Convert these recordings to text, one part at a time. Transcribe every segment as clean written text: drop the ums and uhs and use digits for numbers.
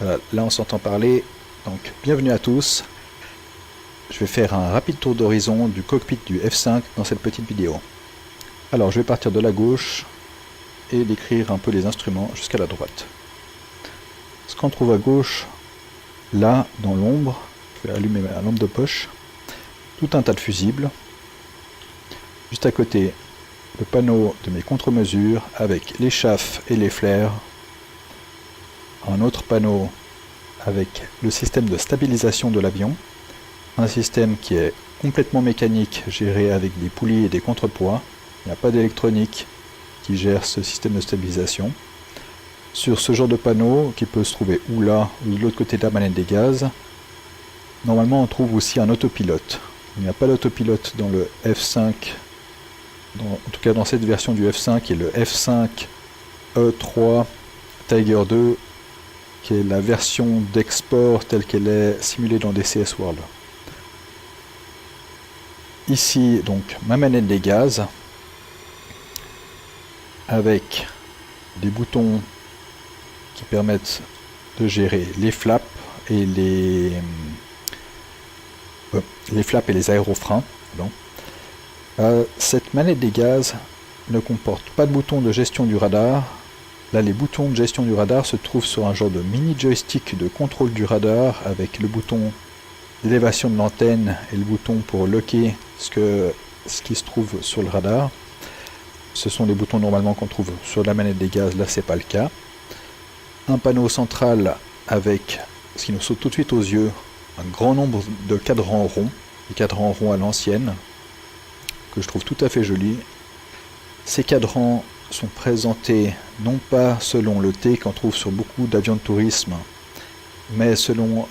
Voilà, là on s'entend parler, donc bienvenue à tous. Je vais faire un rapide tour d'horizon du cockpit du F5 dans cette petite vidéo. Alors je vais partir de la gauche et décrire un peu les instruments jusqu'à la droite. Ce qu'on trouve à gauche, là dans l'ombre, je vais allumer ma lampe de poche, tout un tas de fusibles. Juste à côté, le panneau de mes contre-mesures avec les chaffes et les flares. Un autre panneau avec le système de stabilisation de l'avion, un système qui est complètement mécanique, géré avec des poulies et des contrepoids. Il n'y a pas d'électronique qui gère ce système de stabilisation. Sur ce genre de panneau, qui peut se trouver ou là ou de l'autre côté de la manette des gaz, normalement on trouve aussi un autopilote. Il n'y a pas d'autopilote dans le F5, en tout cas dans cette version du F5 et le F5 E3 Tiger 2, qui est la version d'export telle qu'elle est simulée dans DCS World. Ici, donc, ma manette des gaz, avec des boutons qui permettent de gérer les flaps et les flaps et les aérofreins. Cette manette des gaz ne comporte pas de bouton de gestion du radar. Là, les boutons de gestion du radar se trouvent sur un genre de mini joystick de contrôle du radar avec le bouton d'élévation de l'antenne et le bouton pour locker ce qui se trouve sur le radar. Ce sont les boutons normalement qu'on trouve sur la manette des gaz, là c'est pas le cas. Un panneau central avec ce qui nous saute tout de suite aux yeux, un grand nombre de cadrans ronds, des cadrans ronds à l'ancienne, que je trouve tout à fait jolis. Ces cadrans sont présentés non pas selon le T qu'on trouve sur beaucoup d'avions de tourisme, mais selon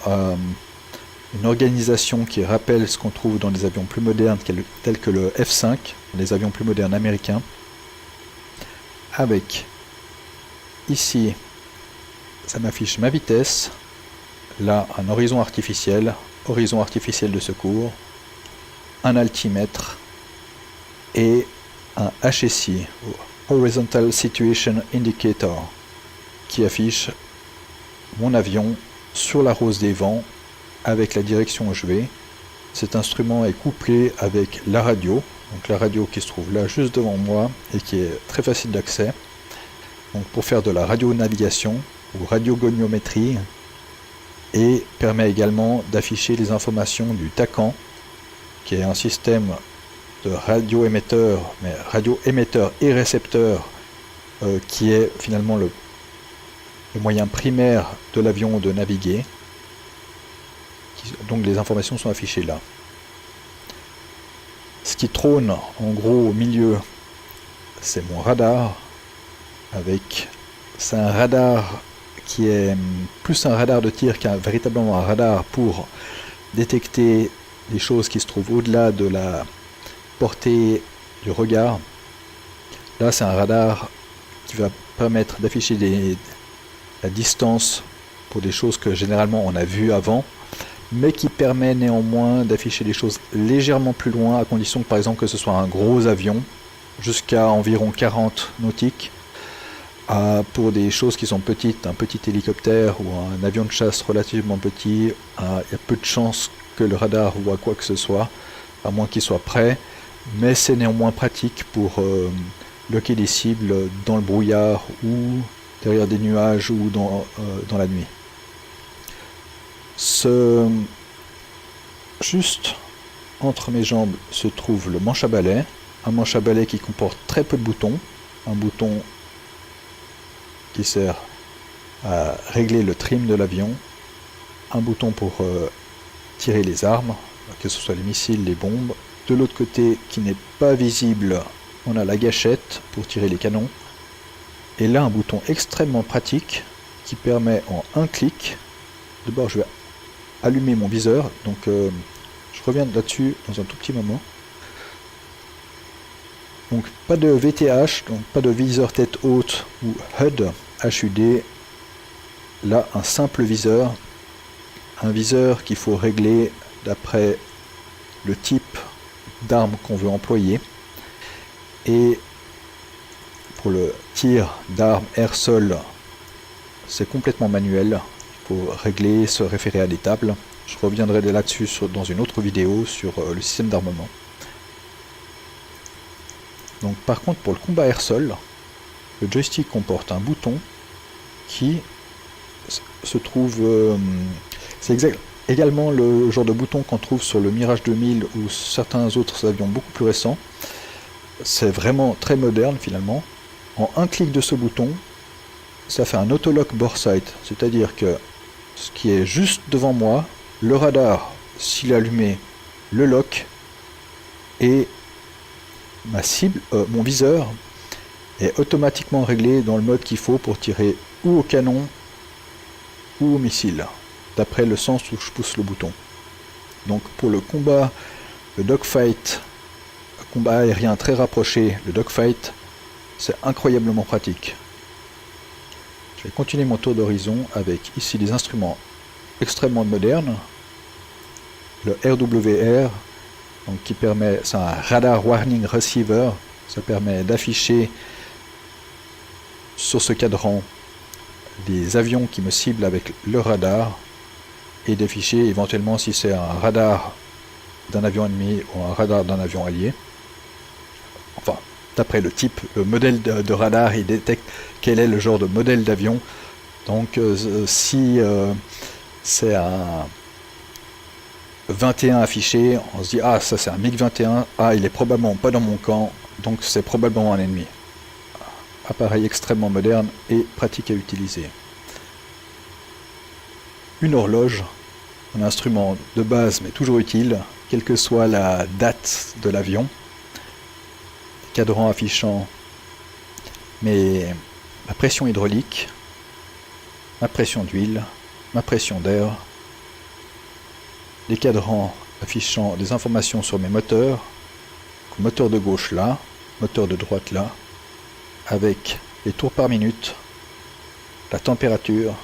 une organisation qui rappelle ce qu'on trouve dans les avions plus modernes tels que le F5, les avions plus modernes américains, avec ici, ça m'affiche ma vitesse, là un horizon artificiel de secours, un altimètre et un HSI, Horizontal Situation Indicator, qui affiche mon avion sur la rose des vents avec la direction où je vais. Cet instrument est couplé avec la radio, donc la radio qui se trouve là juste devant moi et qui est très facile d'accès. Donc pour faire de la radionavigation ou radiogoniométrie, et permet également d'afficher les informations du TACAN, qui est un système de radioémetteur, mais radioémetteur et récepteur, qui est finalement le moyen primaire de l'avion de naviguer. Donc les informations sont affichées là. Ce qui trône en gros au milieu, c'est mon radar. C'est un radar qui est plus un radar de tir qu'un véritablement un radar pour détecter les choses qui se trouvent au-delà de la portée du regard. Là c'est un radar qui va permettre d'afficher la distance pour des choses que généralement on a vues avant, mais qui permet néanmoins d'afficher des choses légèrement plus loin, à condition que par exemple que ce soit un gros avion, jusqu'à environ 40 nautiques, pour des choses qui sont petites, un petit hélicoptère ou un avion de chasse relativement petit, il y a peu de chances que le radar voit quoi que ce soit, à moins qu'il soit prêt, mais c'est néanmoins pratique pour loquer des cibles dans le brouillard ou derrière des nuages ou dans la nuit. Juste entre mes jambes se trouve le manche à balai, un manche à balai qui comporte très peu de boutons, un bouton qui sert à régler le trim de l'avion, un bouton pour tirer les armes, que ce soit les missiles, les bombes. De l'autre côté, qui n'est pas visible, on a la gâchette pour tirer les canons, et là un bouton extrêmement pratique qui permet en un clic, d'abord je vais allumer mon viseur, donc je reviens là-dessus dans un tout petit moment. Donc pas de VTH, donc pas de viseur tête haute ou HUD, HUD, là un simple viseur, un viseur qu'il faut régler d'après le type d'arme qu'on veut employer, et pour le tir d'armes air-sol c'est complètement manuel, il faut régler, se référer à des tables. Je reviendrai là-dessus dans une autre vidéo sur le système d'armement. Donc par contre pour le combat air-sol, le joystick comporte un bouton qui se trouve... c'est également le genre de bouton qu'on trouve sur le Mirage 2000 ou certains autres avions beaucoup plus récents. C'est vraiment très moderne finalement. En un clic de ce bouton, ça fait un autolock bore sight, c'est-à-dire que ce qui est juste devant moi, le radar, s'il est allumé, le lock, et ma cible, mon viseur, est automatiquement réglé dans le mode qu'il faut pour tirer ou au canon ou au missile, d'après le sens où je pousse le bouton. Donc pour le combat, le dogfight, combat aérien très rapproché, le dogfight, c'est incroyablement pratique. Je vais continuer mon tour d'horizon avec ici des instruments extrêmement modernes. Le RWR, donc qui permet, c'est un Radar Warning Receiver, ça permet d'afficher sur ce cadran les avions qui me ciblent avec le radar et d'afficher éventuellement si c'est un radar d'un avion ennemi ou un radar d'un avion allié. Enfin, d'après le type, le modèle de radar, il détecte quel est le genre de modèle d'avion. Donc si c'est un 21 affiché, on se dit ah ça c'est un MiG-21, ah il est probablement pas dans mon camp, donc c'est probablement un ennemi. Appareil extrêmement moderne et pratique à utiliser. Une horloge, un instrument de base mais toujours utile, quelle que soit la date de l'avion. Cadran affichant ma pression hydraulique, ma pression d'huile, ma pression d'air, les cadrans affichant des informations sur mes moteurs, moteur de gauche là, moteur de droite là, avec les tours par minute, la température,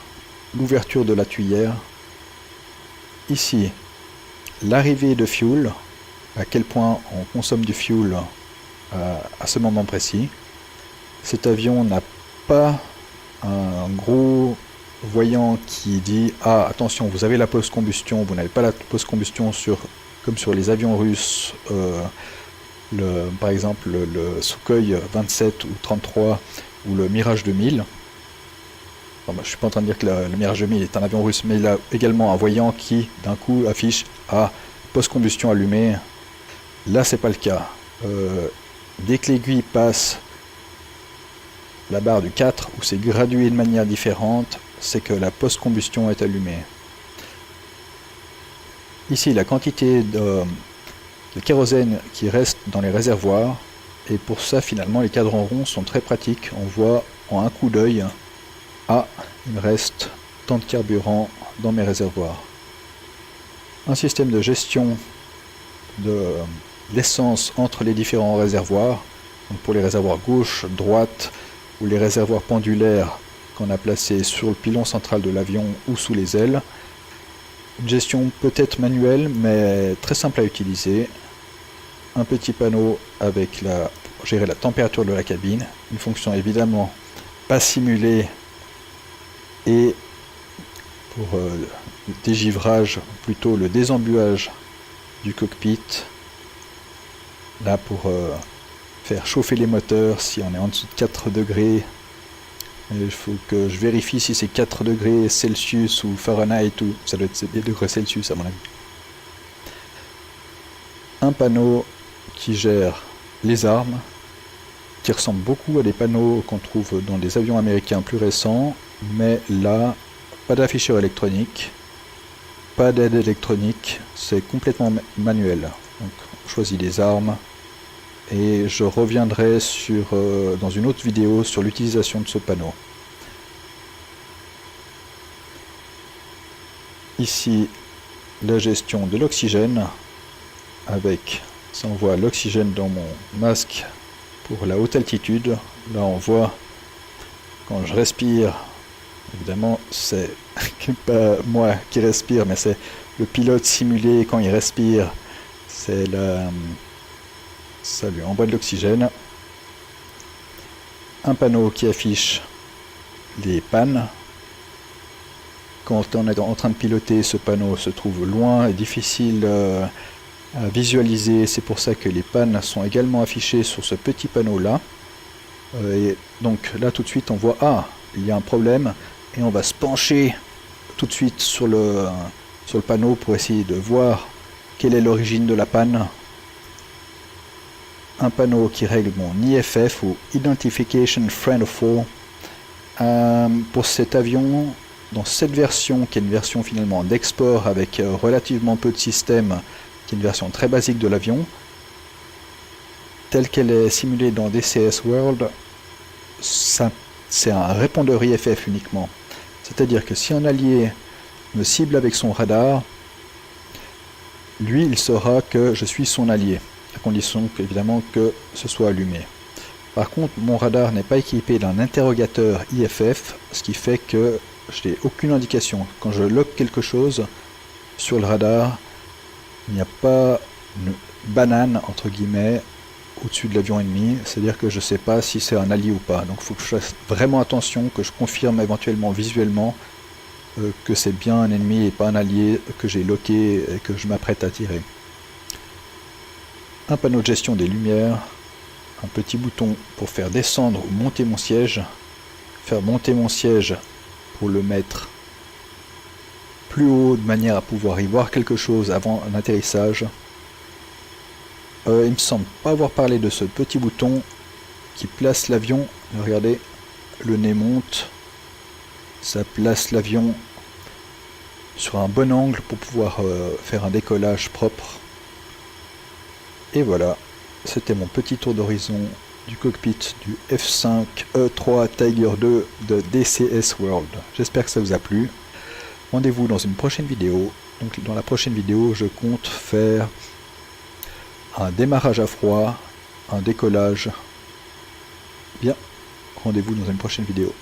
l'ouverture de la tuyère, ici l'arrivée de fuel, à quel point on consomme du fuel à ce moment précis. Cet avion n'a pas un gros voyant qui dit ah attention vous avez la post-combustion, vous n'avez pas la post-combustion comme sur les avions russes, par exemple le Sukhoi 27 ou 33 ou le Mirage 2000. Bon, je ne suis pas en train de dire que le Mirage 2000 est un avion russe, mais il a également un voyant qui d'un coup affiche ah post-combustion allumée. Là c'est pas le cas. Dès que l'aiguille passe la barre du 4 où c'est gradué de manière différente, c'est que la post-combustion est allumée. Ici la quantité de kérosène qui reste dans les réservoirs, et pour ça finalement les cadrans ronds sont très pratiques. On voit en un coup d'œil ah il me reste tant de carburant dans mes réservoirs. Un système de gestion de l'essence entre les différents réservoirs, donc pour les réservoirs gauche, droite ou les réservoirs pendulaires qu'on a placés sur le pilon central de l'avion ou sous les ailes. Une gestion peut-être manuelle mais très simple à utiliser. Un petit panneau avec pour gérer la température de la cabine, une fonction évidemment pas simulée, et pour le dégivrage, plutôt le désembuage du cockpit, là pour faire chauffer les moteurs si on est en dessous de 4 degrés. Il faut que je vérifie si c'est 4 degrés Celsius ou Fahrenheit, ou ça doit être des degrés Celsius à mon avis. Un panneau qui gère les armes, qui ressemble beaucoup à des panneaux qu'on trouve dans des avions américains plus récents, mais là, pas d'afficheur électronique, pas d'aide électronique, c'est complètement manuel. Donc on choisit des armes, et je reviendrai dans une autre vidéo sur l'utilisation de ce panneau. Ici, la gestion de l'oxygène, avec, ça on voit l'oxygène dans mon masque pour la haute altitude. Là on voit quand je respire, évidemment c'est pas moi qui respire, mais c'est le pilote simulé quand il respire, c'est ça lui envoie de l'oxygène. Un panneau qui affiche les pannes, quand on est en train de piloter, ce panneau se trouve loin et difficile à visualiser. C'est pour ça que les pannes sont également affichées sur ce petit panneau là. Et donc là tout de suite on voit, ah, il y a un problème, et on va se pencher tout de suite sur le panneau pour essayer de voir quelle est l'origine de la panne. Un panneau qui règle mon IFF ou Identification Friend of Fall. Pour cet avion, dans cette version qui est une version finalement d'export avec relativement peu de système, qui est une version très basique de l'avion, telle qu'elle est simulée dans DCS World, c'est un répondeur IFF uniquement. C'est-à-dire que si un allié me cible avec son radar, lui il saura que je suis son allié, à condition évidemment que ce soit allumé. Par contre, mon radar n'est pas équipé d'un interrogateur IFF, ce qui fait que je n'ai aucune indication. Quand je lock quelque chose sur le radar, il n'y a pas une banane entre guillemets au-dessus de l'avion ennemi, c'est-à-dire que je ne sais pas si c'est un allié ou pas. Donc il faut que je fasse vraiment attention, que je confirme éventuellement visuellement que c'est bien un ennemi et pas un allié que j'ai locké et que je m'apprête à tirer. Un panneau de gestion des lumières, un petit bouton pour faire descendre ou monter mon siège, faire monter mon siège pour le mettre plus haut de manière à pouvoir y voir quelque chose avant un atterrissage. Il me semble pas avoir parlé de ce petit bouton qui place l'avion, regardez, le nez monte, ça place l'avion sur un bon angle pour pouvoir faire un décollage propre. Et voilà, c'était mon petit tour d'horizon du cockpit du F5 E3 Tiger II de DCS World. J'espère que ça vous a plu. Rendez-vous dans une prochaine vidéo. Donc dans la prochaine vidéo, je compte faire un démarrage à froid, un décollage. Bien, rendez-vous dans une prochaine vidéo.